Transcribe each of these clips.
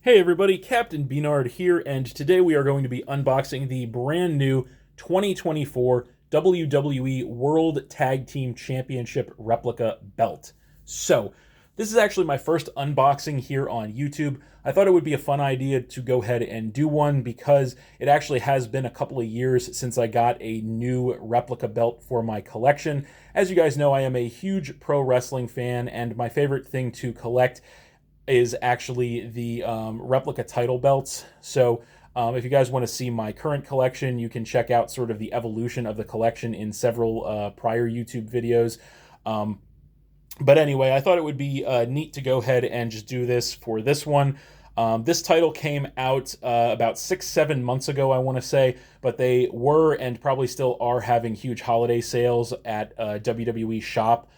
Hey everybody, Captain B-Nard here, and today we are going to be unboxing the brand new 2024 WWE World Tag Team Championship Replica belt. So, this is actually my first unboxing here on YouTube. I thought it would be a fun idea to go ahead and do one because it actually has been a couple of years since I got a new replica belt for my collection. As you guys know, I am a huge pro wrestling fan, and my favorite thing to collect is actually the replica title belts. So if you guys want to see my current collection, you can check out sort of the evolution of the collection in several prior YouTube videos. But anyway, I thought it would be neat to go ahead and just do this for this one. This title came out about 6-7 months ago, I want to say, but they were and probably still are having huge holiday sales at WWE Shop.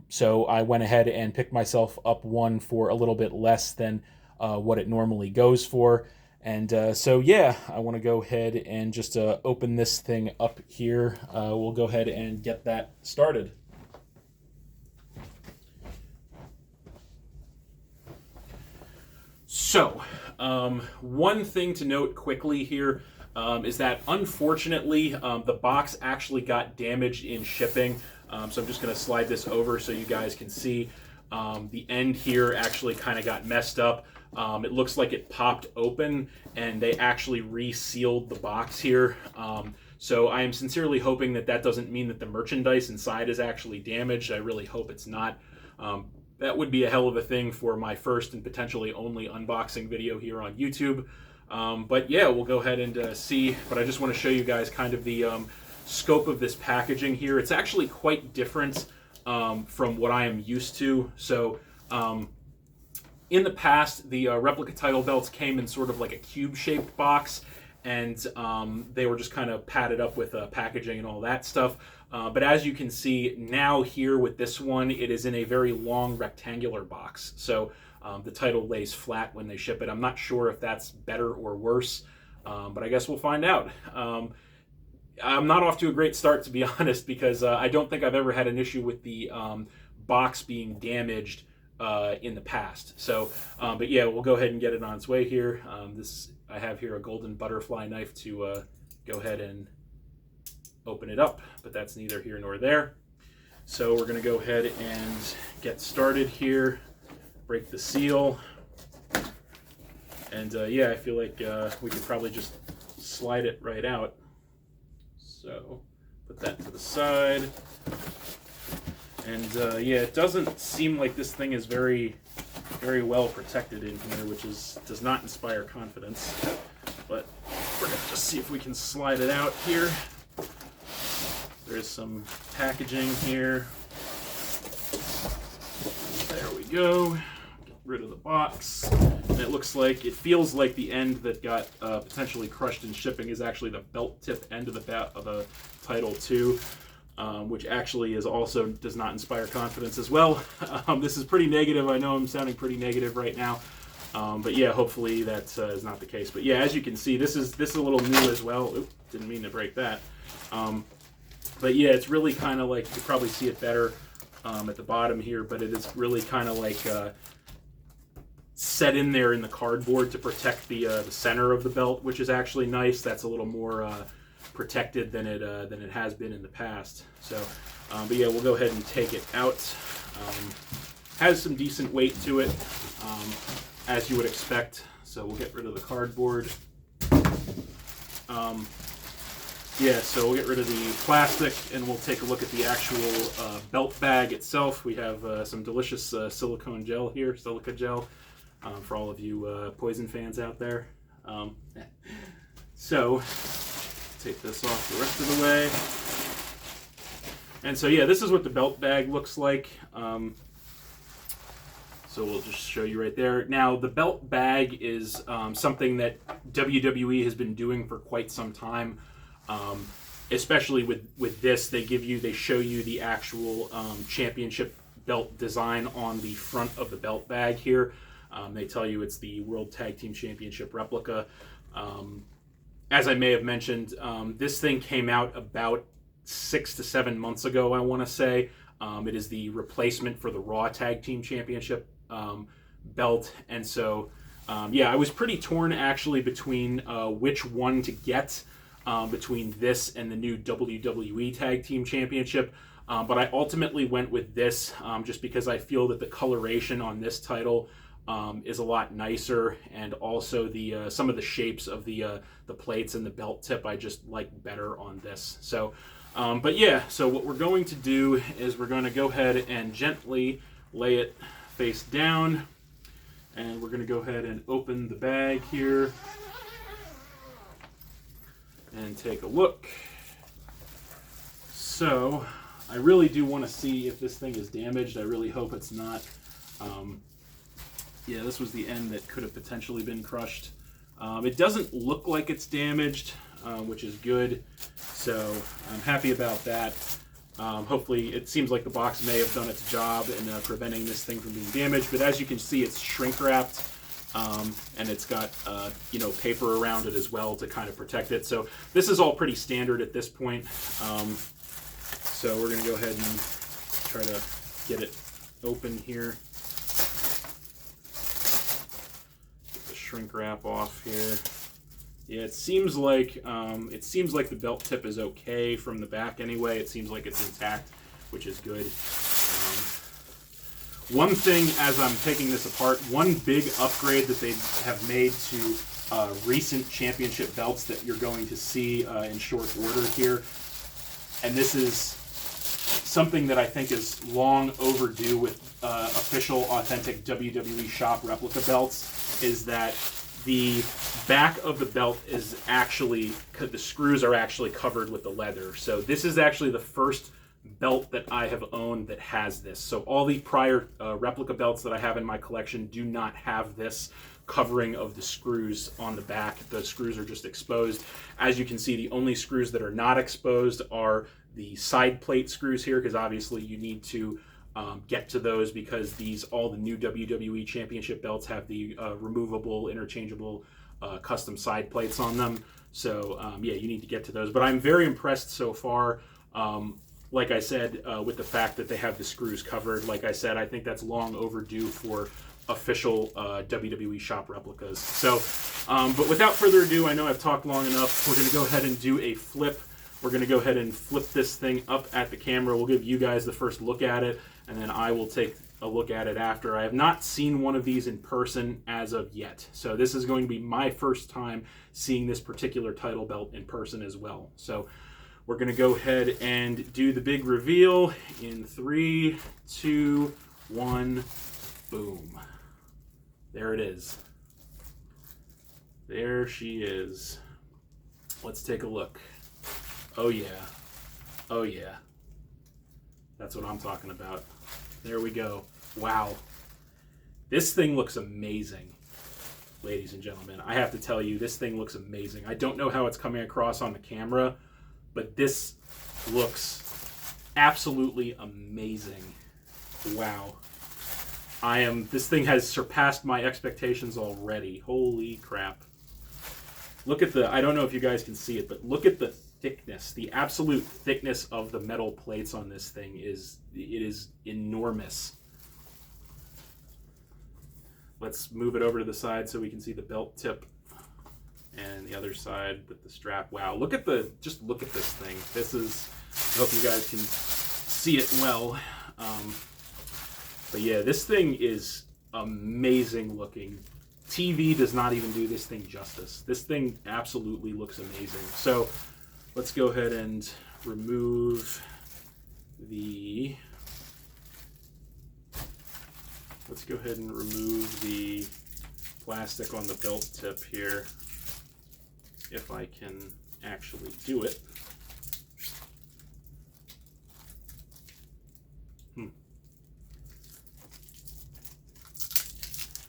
So I went ahead and picked myself up one for a little bit less than what it normally goes for. And so, yeah, I want to go ahead and just open this thing up here. We'll go ahead and get that started. So, one thing to note quickly here is that unfortunately the box actually got damaged in shipping. So I'm just going to slide this over so you guys can see. The end here actually kind of got messed up. It looks like it popped open and they actually resealed the box here. So I am sincerely hoping that that doesn't mean that the merchandise inside is actually damaged. I really hope it's not. That would be a hell of a thing for my first and potentially only unboxing video here on YouTube. But yeah, we'll go ahead and see. But I just want to show you guys kind of the scope of this packaging here. It's actually quite different from what I am used to. So in the past, the replica title belts came in sort of like a cube-shaped box, and they were just kind of padded up with packaging and all that stuff. But as you can see now here with this one, it is in a very long rectangular box. So the title lays flat when they ship it. I'm not sure if that's better or worse, but I guess we'll find out. I'm not off to a great start, to be honest, because I don't think I've ever had an issue with the box being damaged in the past. So, but yeah, we'll go ahead and get it on its way here. I have here a golden butterfly knife to go ahead and open it up, but that's neither here nor there. So we're going to go ahead and get started here, break the seal, and yeah, I feel like we could probably just slide it right out. So put that to the side. And yeah, it doesn't seem like this thing is very well protected in here, which does not inspire confidence. But we're going to just see if we can slide it out here. There's some packaging here. There we go. Get rid of the box. And it looks like, it feels like the end that got potentially crushed in shipping is actually the belt tip end of the title too, which actually does not inspire confidence as well. This is pretty negative. I know I'm sounding pretty negative right now, but yeah, hopefully that is not the case. But yeah, as you can see, this is a little new as well. Oop, didn't mean to break that. But yeah, it's really kind of like, you can probably see it better at the bottom here, but it is really kind of like set in there in the cardboard to protect the center of the belt, which is actually nice. That's a little more protected than it has been in the past. So, but yeah, we'll go ahead and take it out. Has some decent weight to it, as you would expect. So we'll get rid of the cardboard. Yeah, so we'll get rid of the plastic and we'll take a look at the actual belt bag itself. We have some delicious silica gel here, for all of you Poison fans out there. So, take this off the rest of the way. And so yeah, this is what the belt bag looks like. So we'll just show you right there. Now, the belt bag is something that WWE has been doing for quite some time. Especially with this, they show you the actual championship belt design on the front of the belt bag here. They tell you it's the World Tag Team Championship replica. As I may have mentioned, this thing came out about 6 to 7 months ago, I want to say. It is the replacement for the Raw Tag Team Championship belt, and so yeah, I was pretty torn actually between which one to get, between this and the new WWE Tag Team Championship. But I ultimately went with this just because I feel that the coloration on this title is a lot nicer, and also the some of the shapes of the plates and the belt tip I just like better on this. So, but yeah, so what we're going to do is we're going to go ahead and gently lay it face down, and we're going to go ahead and open the bag here and take a look. So I really do want to see if this thing is damaged. I really hope it's not. Yeah, this was the end that could have potentially been crushed. It doesn't look like it's damaged, which is good. So I'm happy about that. Hopefully, it seems like the box may have done its job in preventing this thing from being damaged. But as you can see, it's shrink wrapped, and it's got paper around it as well to kind of protect it. So this is all pretty standard at this point. So we're going to go ahead and try to get it open here. Get the shrink wrap off here. Yeah, it seems like the belt tip is okay from the back anyway. It seems like it's intact, which is good. One thing as I'm taking this apart, one big upgrade that they have made to recent championship belts that you're going to see in short order here, and this is something that I think is long overdue with official, authentic WWE shop replica belts, is that the back of the belt is actually, the screws are actually covered with the leather. So this is actually the first belt that I have owned that has this. So all the prior replica belts that I have in my collection do not have this covering of the screws on the back. The screws are just exposed. As you can see, the only screws that are not exposed are the side plate screws here, because obviously you need to get to those, because all the new WWE Championship belts have the removable, interchangeable custom side plates on them. So yeah, you need to get to those. But I'm very impressed so far. Like I said, with the fact that they have the screws covered. Like I said, I think that's long overdue for official WWE shop replicas. So, but without further ado, I know I've talked long enough. We're going to go ahead and do a flip. We're going to go ahead and flip this thing up at the camera. We'll give you guys the first look at it, and then I will take a look at it after. I have not seen one of these in person as of yet. So this is going to be my first time seeing this particular title belt in person as well. So we're going to go ahead and do the big reveal in 3, 2, 1, boom. There it is. There she is. Let's take a look. Oh yeah. Oh yeah. That's what I'm talking about. There we go. Wow. This thing looks amazing, ladies and gentlemen. I have to tell you, this thing looks amazing. I don't know how it's coming across on the camera, but this looks absolutely amazing. Wow. This thing has surpassed my expectations already. Holy crap. Look at I don't know if you guys can see it, but look at the thickness. The absolute thickness of the metal plates on this thing is enormous. Let's move it over to the side so we can see the belt tip, and the other side with the strap. Wow, just look at this thing. I hope you guys can see it well. But yeah, this thing is amazing looking. TV does not even do this thing justice. This thing absolutely looks amazing. So let's go ahead and remove the plastic on the belt tip here, if I can actually do it.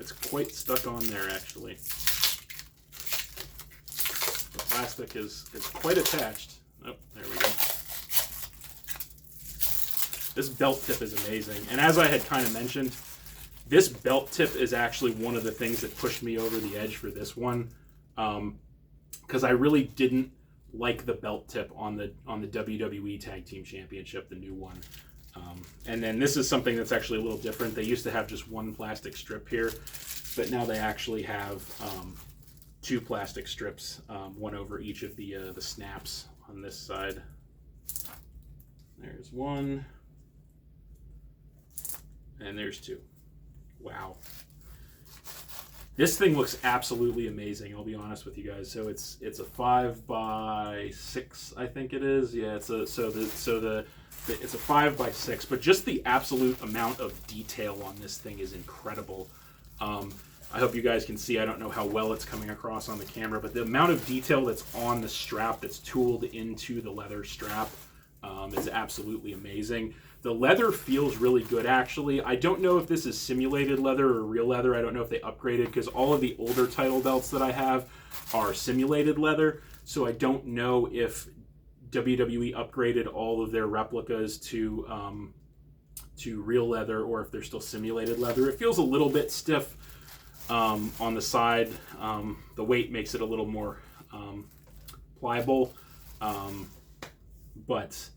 It's quite stuck on there, actually. The plastic is quite attached. Oh, there we go. This belt tip is amazing. And as I had kind of mentioned, this belt tip is actually one of the things that pushed me over the edge for this one. Because I really didn't like the belt tip on the WWE Tag Team Championship, the new one. And then this is something that's actually a little different. They used to have just one plastic strip here, but now they actually have 2 plastic strips, one over each of the snaps on this side. There's one, and there's 2. Wow. This thing looks absolutely amazing, I'll be honest with you guys. So it's a 5x6, I think it is. Yeah, it's a it's a 5x6, but just the absolute amount of detail on this thing is incredible. I hope you guys can see. I don't know how well it's coming across on the camera, but the amount of detail that's on the strap, that's tooled into the leather strap, is absolutely amazing. The leather feels really good, actually. I don't know if this is simulated leather or real leather. I don't know if they upgraded, because all of the older title belts that I have are simulated leather. So I don't know if WWE upgraded all of their replicas to real leather, or if they're still simulated leather. It feels a little bit stiff on the side. The weight makes it a little more pliable, but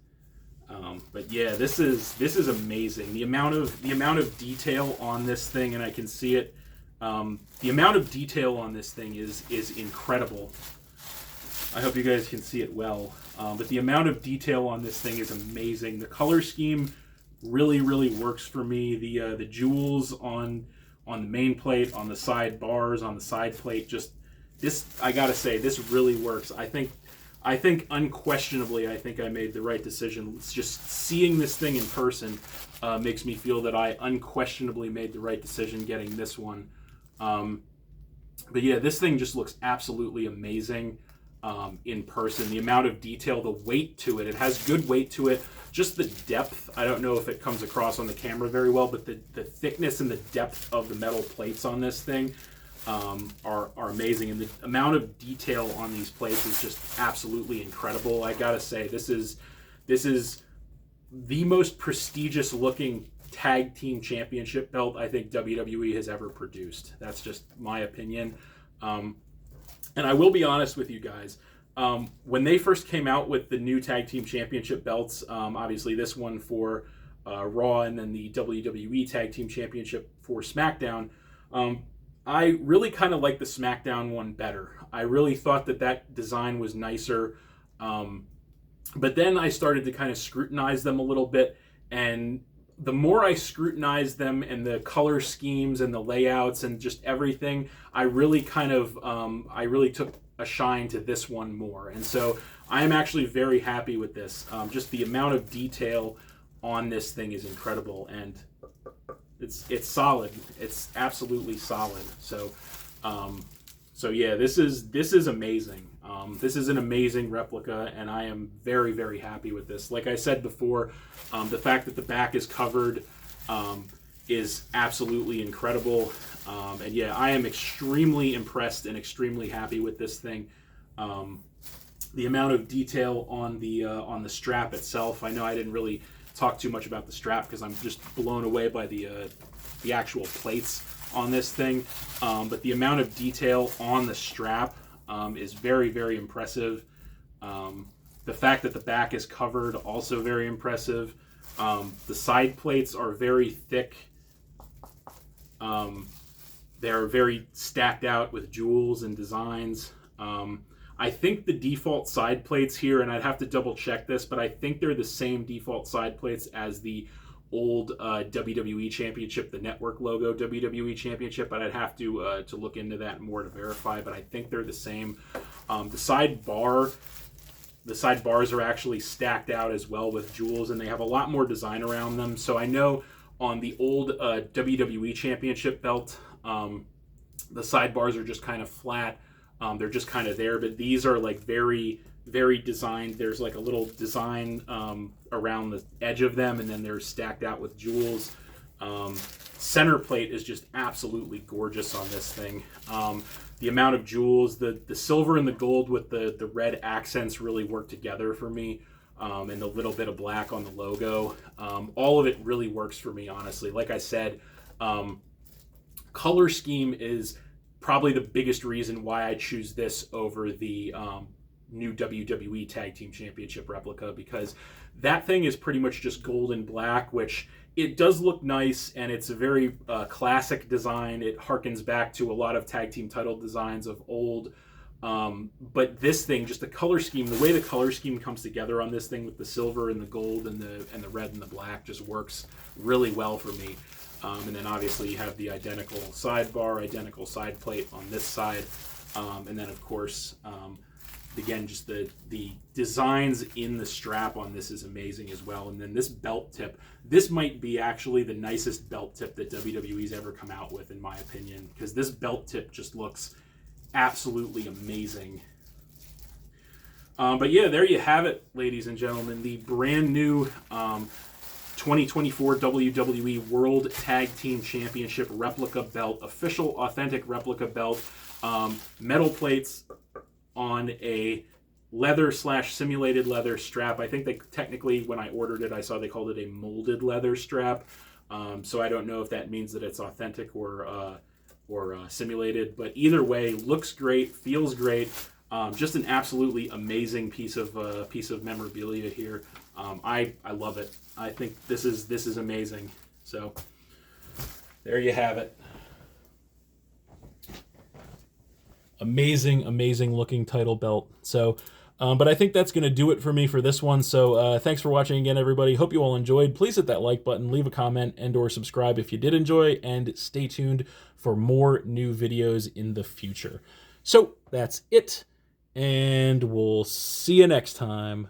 yeah, this is amazing. The amount of detail on this thing, and I can see it. The amount of detail on this thing is incredible. I hope you guys can see it well. But the amount of detail on this thing is amazing. The color scheme really works for me. The jewels on the main plate, on the side bars, on the side plate, just this, I gotta say, this really works. I think unquestionably, I think I made the right decision. It's just seeing this thing in person makes me feel that I unquestionably made the right decision getting this one. But yeah, this thing just looks absolutely amazing in person. The amount of detail, the weight to it, it has good weight to it. Just the depth, I don't know if it comes across on the camera very well, but the thickness and the depth of the metal plates on this thing are amazing, and the amount of detail on these plates is just absolutely incredible. I gotta say, this is the most prestigious looking tag team championship belt I think WWE has ever produced. That's just my opinion. And I will be honest with you guys, when they first came out with the new tag team championship belts, obviously this one for Raw, and then the WWE tag team championship for SmackDown, I really kind of like the SmackDown one better. I really thought that design was nicer. But then I started to kind of scrutinize them a little bit, and the more I scrutinized them and the color schemes and the layouts and just everything, I really took a shine to this one more. And so I am actually very happy with this. Just the amount of detail on this thing is incredible, and it's solid. It's absolutely solid. So yeah, this is amazing. This is an amazing replica, and I am very happy with this. Like I said before, the fact that the back is covered is absolutely incredible. And yeah, I am extremely impressed and extremely happy with this thing. The amount of detail on the strap itself. I know I didn't really talk too much about the strap because I'm just blown away by the actual plates on this thing. But the amount of detail on the strap is very impressive. The fact that the back is covered, also very impressive. The side plates are very thick. They're very stacked out with jewels and designs. I think the default side plates here, and I'd have to double check this, but I think they're the same default side plates as the old WWE Championship, the network logo WWE Championship, but I'd have to look into that more to verify, but I think they're the same. The side bars are actually stacked out as well with jewels, and they have a lot more design around them. So I know on the old WWE Championship belt, the sidebars are just kind of flat. They're just kind of there, but these are like very designed. There's like a little design around the edge of them, and then they're stacked out with jewels. Center plate is just absolutely gorgeous on this thing. The amount of jewels, the silver and the gold with the red accents really work together for me, and the little bit of black on the logo. All of it really works for me, honestly. Like I said, color scheme is probably the biggest reason why I choose this over the new WWE Tag Team Championship replica, because that thing is pretty much just gold and black, which it does look nice, and it's a very classic design. It harkens back to a lot of tag team title designs of old. But this thing, just the color scheme, the way the color scheme comes together on this thing with the silver and the gold and the red and the black just works really well for me. And then obviously you have the identical sidebar, identical side plate on this side. And then of course, again, just the designs in the strap on this is amazing as well. And then this belt tip, this might be actually the nicest belt tip that WWE's ever come out with, in my opinion, because this belt tip just looks absolutely amazing. But yeah, there you have it, ladies and gentlemen, the brand new 2024 WWE World Tag Team Championship replica belt, official authentic replica belt, metal plates on a leather / simulated leather strap. I think they technically, when I ordered it, I saw they called it a molded leather strap. So I don't know if that means that it's authentic or simulated, but either way, looks great, feels great. Just an absolutely amazing piece of memorabilia here. I love it. I think this is amazing. So there you have it. Amazing looking title belt. So, but I think that's going to do it for me for this one. So thanks for watching again, everybody. Hope you all enjoyed. Please hit that like button, leave a comment, and or subscribe if you did enjoy, and stay tuned for more new videos in the future. So that's it, and we'll see you next time.